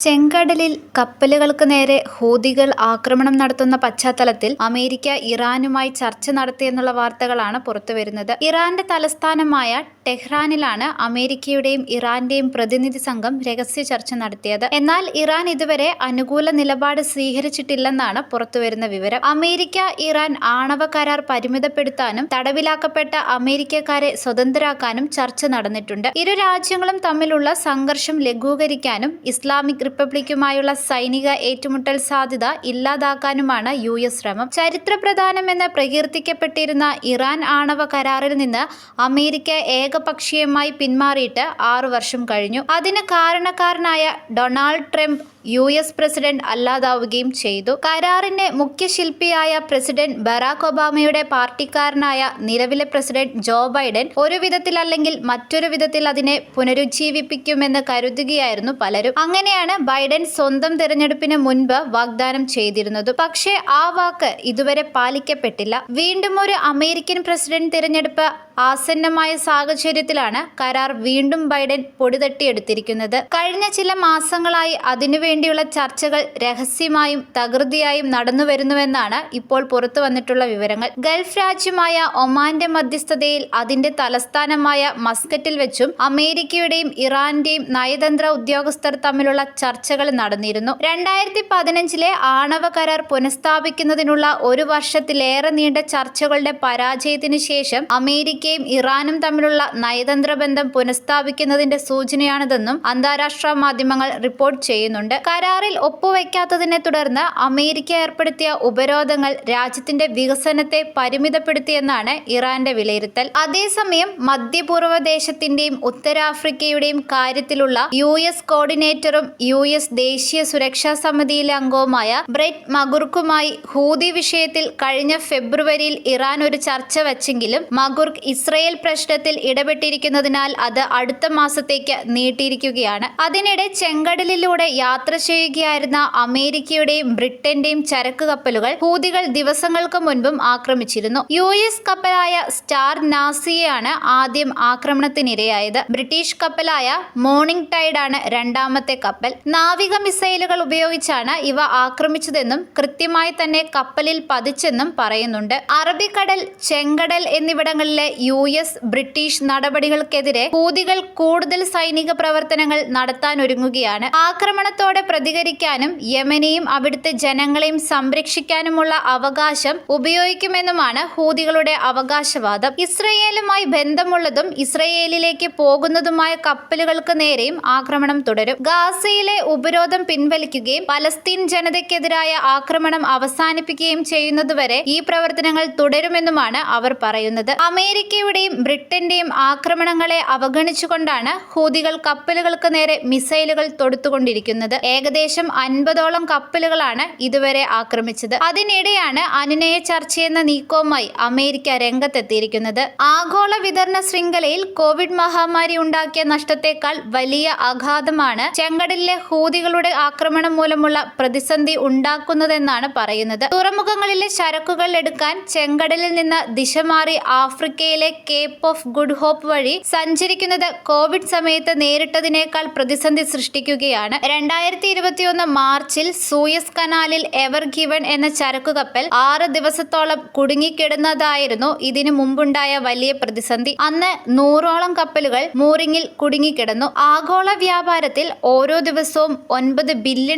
ചെങ്കടലിൽ കപ്പലുകൾക്ക് നേരെ ഹൂതികൾ ആക്രമണം നടത്തുന്ന പശ്ചാത്തലത്തിൽ അമേരിക്ക ഇറാനുമായി ചർച്ച നടത്തിയെന്നുള്ള വാർത്തകളാണ് പുറത്തുവരുന്നത്. ഇറാന്റെ തലസ്ഥാനമായ ടെഹ്റാനിലാണ് അമേരിക്കയുടെയും ഇറാന്റെയും പ്രതിനിധി സംഘം രഹസ്യ ചർച്ച നടത്തിയത്. എന്നാൽ ഇറാൻ ഇതുവരെ അനുകൂല നിലപാട് സ്വീകരിച്ചിട്ടില്ലെന്നാണ് പുറത്തുവരുന്ന വിവരം. അമേരിക്ക ഇറാൻ ആണവ കരാർ പരിമിതപ്പെടുത്താനും തടവിലാക്കപ്പെട്ട അമേരിക്കക്കാരെ സ്വതന്ത്രരാക്കാനും ചർച്ച നടന്നിട്ടുണ്ട്. ഇരു രാജ്യങ്ങളും തമ്മിലുള്ള സംഘർഷം ലഘൂകരിക്കാനും ഇസ്ലാമിക് റിപ്പബ്ലിക്കുമായുള്ള സൈനിക ഏറ്റുമുട്ടൽ സാധ്യത ഇല്ലാതാക്കാനുമാണ് US ശ്രമം. ചരിത്രപ്രധാനമെന്ന് പ്രകീർത്തിക്കപ്പെട്ടിരുന്ന ഇറാൻ ആണവ കരാറിൽ നിന്ന് അമേരിക്ക ഏകപക്ഷീയമായി പിന്മാറിയിട്ട് 6 വർഷം കഴിഞ്ഞു. അതിന് കാരണക്കാരനായ ഡൊണാൾഡ് ട്രംപ് US പ്രസിഡന്റ് അല്ലാതാവുകയും ചെയ്തു. കരാറിന്റെ മുഖ്യ ശില്പിയായ പ്രസിഡന്റ് ബറാക് ഒബാമയുടെ പാർട്ടിക്കാരനായ നിലവിലെ പ്രസിഡന്റ് ജോ ബൈഡൻ ഒരു വിധത്തിൽ അല്ലെങ്കിൽ മറ്റൊരു വിധത്തിൽ അതിനെ പുനരുജ്ജീവിപ്പിക്കുമെന്ന് കരുതുകയായിരുന്നു പലരും. അങ്ങനെയാണ് ബൈഡൻ സ്വന്തം തിരഞ്ഞെടുപ്പിന് മുൻപ് വാഗ്ദാനം ചെയ്തിരുന്നത്. പക്ഷേ ആ വാക്ക് ഇതുവരെ പാലിക്കപ്പെട്ടില്ല. വീണ്ടും ഒരു അമേരിക്കൻ പ്രസിഡന്റ് തിരഞ്ഞെടുപ്പ് ആസന്നമായ സാഹചര്യത്തിലാണ് കരാർ വീണ്ടും ബൈഡൻ പൊടിതട്ടിയെടുത്തിരിക്കുന്നത്. കഴിഞ്ഞ ചില മാസങ്ങളായി അതിനുവേണ്ടിയുള്ള ചർച്ചകൾ രഹസ്യമായും തകൃതിയായും നടന്നുവരുന്നുവെന്നാണ് ഇപ്പോൾ പുറത്തു വന്നിട്ടുള്ള വിവരങ്ങൾ. ഗൾഫ് രാജ്യമായ ഒമാന്റെ മധ്യസ്ഥതയിൽ അതിന്റെ തലസ്ഥാനമായ മസ്കറ്റിൽ വെച്ചും അമേരിക്കയുടെയും ഇറാന്റെയും നയതന്ത്ര ഉദ്യോഗസ്ഥർ തമ്മിലുള്ള ചർച്ചകൾ നടന്നിരുന്നു. 2015 ആണവ കരാർ പുനഃസ്ഥാപിക്കുന്നതിനുള്ള 1 വർഷത്തിലേറെ നീണ്ട ചർച്ചകളുടെ പരാജയത്തിന് ശേഷം അമേരിക്കയും ഇറാനും തമ്മിലുള്ള നയതന്ത്ര ബന്ധം പുനഃസ്ഥാപിക്കുന്നതിന്റെ സൂചനയാണിതെന്നും അന്താരാഷ്ട്ര മാധ്യമങ്ങൾ റിപ്പോർട്ട് ചെയ്യുന്നുണ്ട്. കരാറിൽ ഒപ്പുവെക്കാത്തതിനെ തുടർന്ന് അമേരിക്ക ഏർപ്പെടുത്തിയ ഉപരോധങ്ങൾ രാജ്യത്തിന്റെ വികസനത്തെ പരിമിതപ്പെടുത്തിയെന്നാണ് ഇറാന്റെ വിലയിരുത്തൽ. അതേസമയം മധ്യപൂർവ്വ ദേശത്തിന്റെയും ഉത്തരാഫ്രിക്കയുടെയും കാര്യത്തിലുള്ള US കോർഡിനേറ്ററും US ദേശീയ സുരക്ഷാ സമിതിയിലെ അംഗവുമായ ബ്രെറ്റ് മഗുർക്കുമായി ഹൂതി വിഷയത്തിൽ കഴിഞ്ഞ ഫെബ്രുവരിയിൽ ഇറാൻ ഒരു ചർച്ച വച്ചെങ്കിലും മഗുർക്ക് ഇസ്രയേൽ പ്രശ്നത്തിൽ ഇടപെട്ടിരിക്കുന്നതിനാൽ അത് അടുത്ത മാസത്തേക്ക് നീട്ടിയിരിക്കുകയാണ്. അതിനിടെ ചെങ്കടലിലൂടെ യാത്ര ചെയ്യുകയായിരുന്ന അമേരിക്കയുടെയും ബ്രിട്ടന്റെയും ചരക്ക് കപ്പലുകൾ ഹൂതികൾ ദിവസങ്ങൾക്ക് മുൻപും ആക്രമിച്ചിരുന്നു. US കപ്പലായ സ്റ്റാർ നാസിയയാണ് ആദ്യം ആക്രമണത്തിനിരയായത്. ബ്രിട്ടീഷ് കപ്പലായ മോർണിംഗ് ടൈഡ് ആണ് രണ്ടാമത്തെ കപ്പൽ. നാവിക മിസൈലുകൾ ഉപയോഗിച്ചാണ് ഇവ ആക്രമിച്ചതെന്നും കൃത്യമായി തന്നെ കപ്പലിൽ പതിച്ചെന്നും പറയുന്നുണ്ട്. അറബിക്കടൽ, ചെങ്കടൽ എന്നിവിടങ്ങളിലെ US ബ്രിട്ടീഷ് നടപടികൾക്കെതിരെ ഹൂതികൾ കൂടുതൽ സൈനിക പ്രവർത്തനങ്ങൾ നടത്താനൊരുങ്ങുകയാണ്. ആക്രമണത്തോടെ പ്രതികരിക്കാനും യമനെയും അവിടുത്തെ ജനങ്ങളെയും സംരക്ഷിക്കാനുമുള്ള അവകാശം ഉപയോഗിക്കുമെന്നുമാണ് ഹൂതികളുടെ അവകാശവാദം. ഇസ്രയേലുമായി ബന്ധമുള്ളതും ഇസ്രയേലിലേക്ക് പോകുന്നതുമായ കപ്പലുകൾക്ക് നേരെയും ആക്രമണം തുടരും. ഗാസയിലെ ഉപരോധം പിൻവലിക്കുകയും പലസ്തീൻ ജനതയ്ക്കെതിരായ ആക്രമണം അവസാനിപ്പിക്കുകയും ചെയ്യുന്നതുവരെ ഈ പ്രവർത്തനങ്ങൾ തുടരുമെന്നുമാണ് അവർ പറയുന്നത്. അമേരിക്കയുടെയും ബ്രിട്ടന്റെയും ആക്രമണങ്ങളെ അവഗണിച്ചുകൊണ്ടാണ് ഹൂതികൾ കപ്പലുകൾക്ക് നേരെ മിസൈലുകൾ തൊടുത്തുകൊണ്ടിരിക്കുന്നത്. ഏകദേശം 50ഓളം കപ്പലുകളാണ് ഇതുവരെ ആക്രമിച്ചത്. അതിനിടെയാണ് അനുനയ ചർച്ചയെന്ന നീക്കവുമായി അമേരിക്ക രംഗത്തെത്തിയിരിക്കുന്നത്. ആഗോള വിതരണ ശൃംഖലയിൽ കോവിഡ് മഹാമാരി ഉണ്ടാക്കിയ നഷ്ടത്തെക്കാൾ വലിയ ആഘാതമാണ് ചെങ്കടലിലെ ഹൂതികളുടെ ആക്രമണം മൂലമുള്ള പ്രതിസന്ധി ഉണ്ടാക്കുന്നതെന്നാണ് പറയുന്നത്. തുറമുഖങ്ങളിലെ ചരക്കുകൾ എടുക്കാൻ ചെങ്കടലിൽ നിന്ന് ദിശ മാറി ആഫ്രിക്കയിലെ കേപ്പ് ഓഫ് ഗുഡ് ഹോപ്പ് വഴി സഞ്ചരിക്കുന്നത് കോവിഡ് സമയത്ത് നേരിട്ടതിനേക്കാൾ പ്രതിസന്ധി സൃഷ്ടിക്കുകയാണ്. 2021 മാർച്ചിൽ സൂയസ് കനാലിൽ എവർ ഗിവൺ എന്ന ചരക്കു കപ്പൽ 6 ദിവസത്തോളം കുടുങ്ങിക്കിടന്നതായിരുന്നു ഇതിനു മുമ്പുണ്ടായ വലിയ പ്രതിസന്ധി. അന്ന് 100ഓളം കപ്പലുകൾ മൂറിങ്ങിൽ കുടുങ്ങിക്കിടന്നു. ആഗോള വ്യാപാരത്തിൽ ഓരോ ദിവസവും $9 ബില്യൺ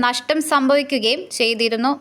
നഷ്ടം സംഭവിക്കുകയും ചെയ്തിരുന്നു.